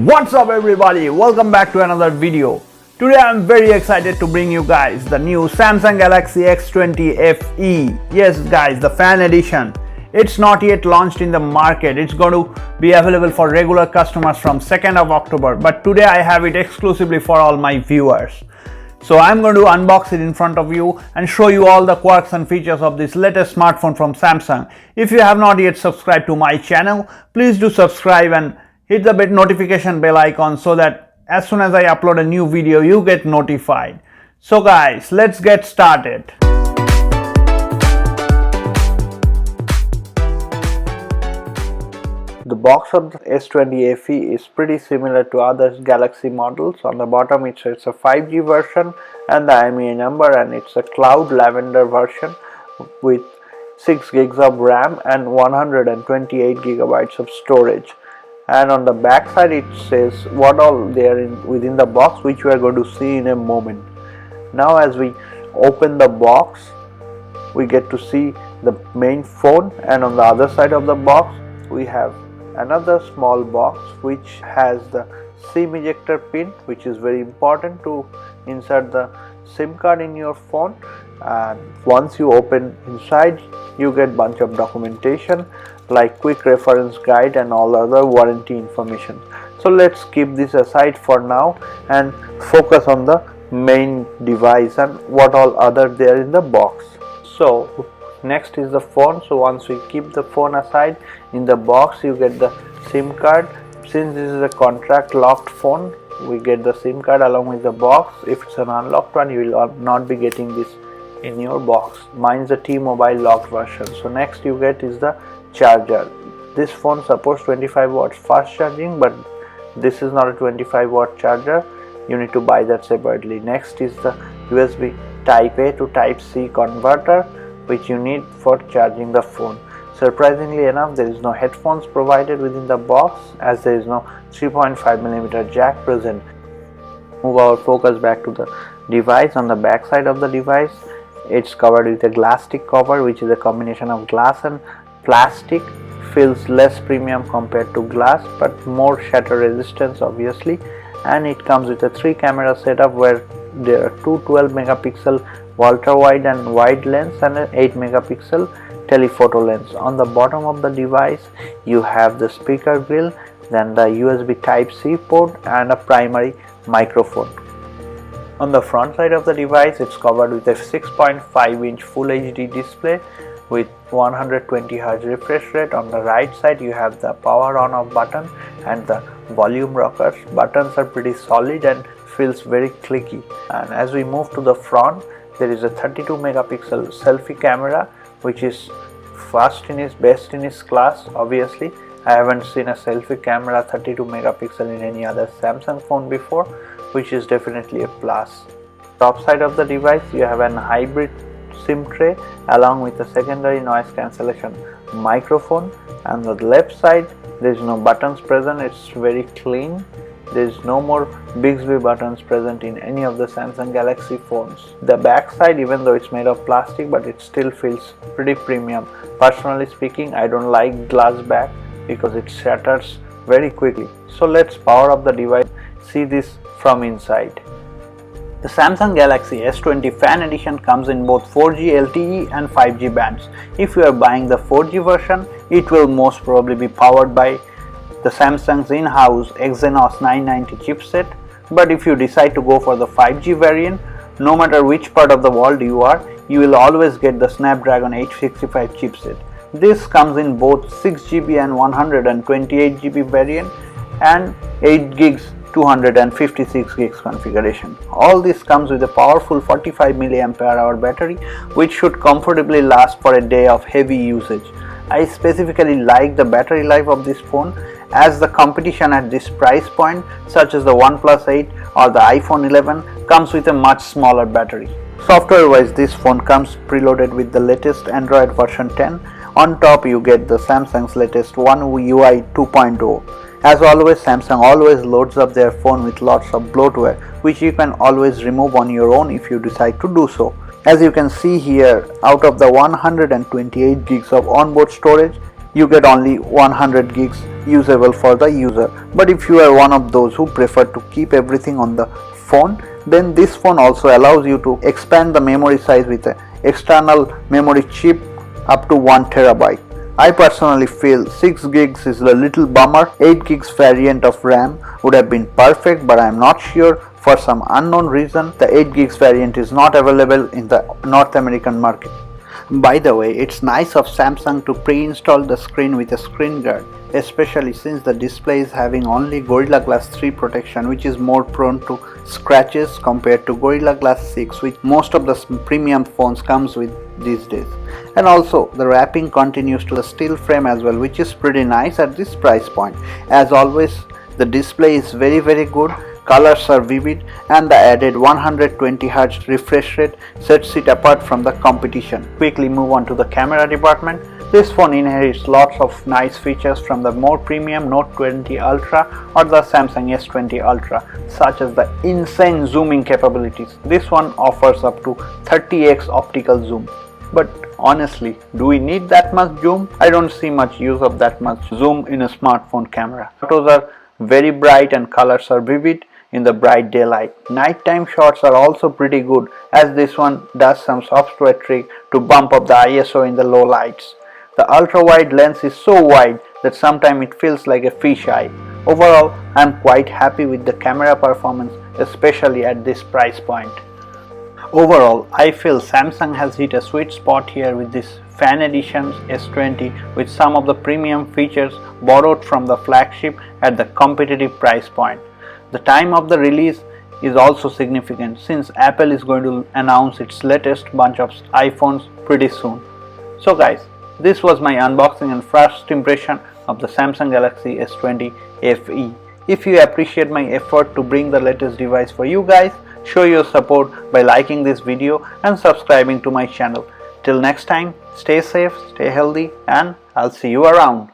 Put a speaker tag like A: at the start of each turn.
A: What's up everybody, welcome back to another video. Today I'm very excited to bring you guys the new Samsung Galaxy S20FE. Yes guys, the fan edition. It's not yet launched in the market. It's going to be available for regular customers from 2nd of October, but today I have it exclusively for all my viewers. So I'm going to unbox it in front of you and show you all the quirks and features of this latest smartphone from Samsung. If you have not yet subscribed to my channel, please do subscribe and hit the notification bell icon so that as soon as I upload a new video, you get notified. So guys, let's get started. The box of the S20FE is pretty similar to other Galaxy models. On the bottom it says a 5G version and the IMEI number, and it's a cloud lavender version with 6 gigs of RAM and 128 gigabytes of storage. And on the back side it says what all there within the box, which we are going to see in a moment. Now as we open the box, we get to see the main phone, and on the other side of the box we have another small box which has the SIM ejector pin, which is very important to insert the SIM card in your phone. And once you open inside, you get bunch of documentation like quick reference guide and all other warranty information. So let's keep this aside for now and focus on the main device and what all other there in the box. So next is the phone. So once we keep the phone aside, in the box you get the SIM card. Since this is a contract locked phone, we get the SIM card along with the box. If it's an unlocked one, you will not be getting this in your box. Mine's the T-Mobile locked version. So next you get is the charger. This phone supports 25 watts fast charging, but this is not a 25 watt charger. You need to buy that separately. Next is the USB type A to type C converter, which you need for charging the phone. Surprisingly enough, there is no headphones provided within the box, as there is no 3.5mm jack present. Move our focus back to the device. On the back side of the device, it's covered with a plastic cover, which is a combination of glass and plastic. Feels less premium compared to glass, but more shatter resistance obviously. And it comes with a 3 camera setup where there are two 12 megapixel ultra wide and wide lens and an 8 megapixel telephoto lens. On the bottom of the device you have the speaker grill, then the USB type C port and a primary microphone. On the front side of the device, it's covered with a 6.5-inch Full HD display with 120Hz refresh rate. On the right side you have the power on off button and the volume rockers. Buttons are pretty solid and feels very clicky. And as we move to the front, there is a 32 megapixel selfie camera, which is best in its class. Obviously I haven't seen a selfie camera 32 megapixel in any other Samsung phone before, which is definitely a plus. Top side of the device you have an hybrid SIM tray along with a secondary noise cancellation microphone. And on the left side there is no buttons present. It's very clean. There is no more Bixby buttons present in any of the Samsung Galaxy phones. The back side, even though it's made of plastic, but it still feels pretty premium. Personally speaking, I don't like glass back because it shatters very quickly. So let's power up the device, see this from inside. The Samsung Galaxy S20 Fan Edition comes in both 4G LTE and 5G bands. If you are buying the 4G version, it will most probably be powered by the Samsung's in-house Exynos 990 chipset. But if you decide to go for the 5G variant, no matter which part of the world you are, you will always get the Snapdragon 865 chipset. This comes in both 6GB and 128GB variant and 8 gigs 256 gigs configuration. All this comes with a powerful 45 mAh battery, which should comfortably last for a day of heavy usage. I specifically like the battery life of this phone, as the competition at this price point, such as the OnePlus 8 or the iPhone 11, comes with a much smaller battery. Software wise, this phone comes preloaded with the latest Android version 10. On top you get the Samsung's latest One UI 2.0. As always, Samsung always loads up their phone with lots of bloatware, which you can always remove on your own if you decide to do so. As you can see here, out of the 128 gigs of onboard storage, you get only 100 gigs usable for the user. But if you are one of those who prefer to keep everything on the phone, then this phone also allows you to expand the memory size with an external memory chip up to 1 terabyte. I personally feel 6 gigs is a little bummer. 8 gigs variant of RAM would have been perfect, but I am not sure. For some unknown reason, the 8 gigs variant is not available in the North American market. By the way, it's nice of Samsung to pre-install the screen with a screen guard, especially since the display is having only Gorilla Glass 3 protection, which is more prone to scratches compared to Gorilla Glass 6, which most of the premium phones comes with these days. And also the wrapping continues to the steel frame as well, which is pretty nice at this price point. As always, the display is very good. Colors are vivid, and the added 120Hz refresh rate sets it apart from the competition. Quickly move on to the camera department. This phone inherits lots of nice features from the more premium Note 20 Ultra or the Samsung S20 Ultra, such as the insane zooming capabilities. This one offers up to 30x optical zoom. But honestly, do we need that much zoom? I don't see much use of that much zoom in a smartphone camera. Photos are very bright and colors are vivid in the bright daylight. Nighttime shots are also pretty good, as this one does some software trick to bump up the ISO in the low lights. The ultra wide lens is so wide that sometimes it feels like a fisheye. Overall, I am quite happy with the camera performance, especially at this price point. Overall, I feel Samsung has hit a sweet spot here with this Fan Edition S20 with some of the premium features borrowed from the flagship at the competitive price point. The time of the release is also significant, since Apple is going to announce its latest bunch of iPhones pretty soon. So guys, this was my unboxing and first impression of the Samsung Galaxy S20 FE. If you appreciate my effort to bring the latest device for you guys, show your support by liking this video and subscribing to my channel. Till next time, stay safe, stay healthy, and I'll see you around.